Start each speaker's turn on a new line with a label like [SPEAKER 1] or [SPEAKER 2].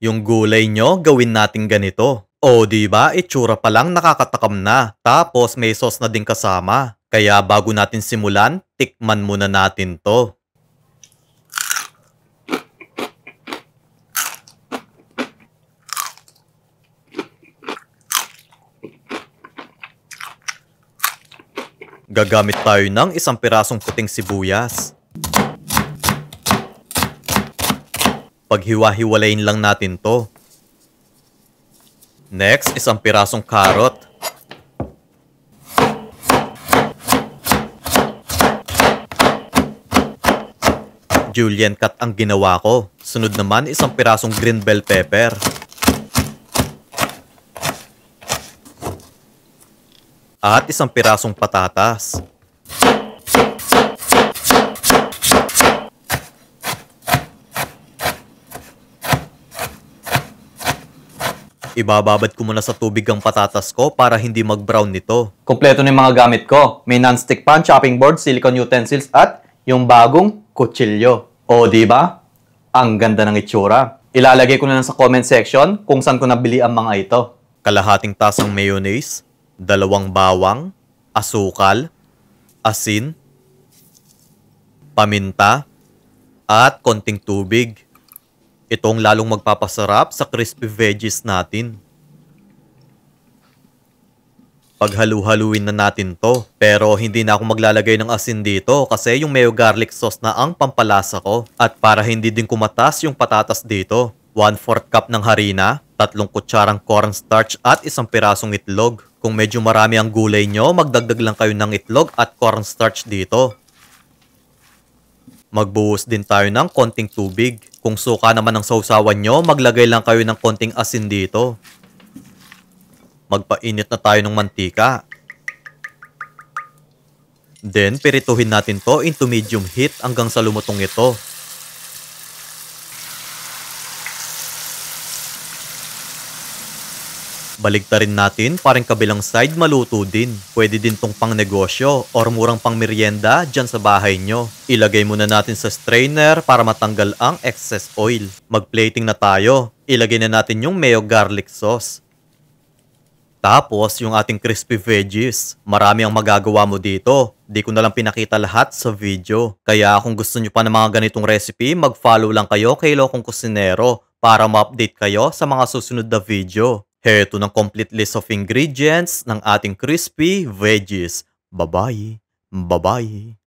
[SPEAKER 1] Yung gulay nyo, gawin natin ganito. O di ba, itsura pa lang nakakatakam na. Tapos may sauce na din kasama. Kaya bago natin simulan, tikman muna natin to. Gagamit tayo ng isang pirasong puting sibuyas. Paghiwa-hiwalayin lang natin to. Next, isang pirasong carrot. Julienne cut ang ginawa ko. Sunod naman, isang pirasong green bell pepper. At isang pirasong patatas. Ibababad ko muna sa tubig ang patatas ko para hindi mag-brown nito.
[SPEAKER 2] Kompleto na yung mga gamit ko. May non-stick pan, chopping board, silicone utensils, at yung bagong kutsilyo. O, di ba? Ang ganda ng itsura. Ilalagay ko na lang sa comment section kung saan ko nabili ang mga ito.
[SPEAKER 1] Kalahating tasang mayonnaise, 2 bawang, asukal, asin, paminta, at konting tubig. Itong lalong magpapasarap sa crispy veggies natin. Paghalu-haluin na natin to. Pero hindi na ako maglalagay ng asin dito kasi yung mayo garlic sauce na ang pampalasa ko. At para hindi din kumatas yung patatas dito, 1/4 cup ng harina, 3 kutsarang cornstarch at isang pirasong itlog. Kung medyo marami ang gulay nyo, magdagdag lang kayo ng itlog at cornstarch dito. Magbuhos din tayo ng konting tubig. Kung suka naman ang sausawan nyo, maglagay lang kayo ng konting asin dito. Magpainit na tayo ng mantika. Then, pirituhin natin to into medium heat hanggang sa lumutong ito. Baligtarin natin para yung kabilang side maluto din. Pwede din tong pang negosyo or murang pang merienda dyan sa bahay nyo. Ilagay muna natin sa strainer para matanggal ang excess oil. Mag-plating na tayo. Ilagay na natin yung mayo garlic sauce. Tapos yung ating crispy veggies. Marami ang magagawa mo dito. Di ko na lang pinakita lahat sa video. Kaya kung gusto nyo pa ng mga ganitong recipe, mag-follow lang kayo kay Lokong Kusinero para ma-update kayo sa mga susunod na video. Heto ng complete list of ingredients ng ating crispy veggies. Bye-bye. Bye-bye.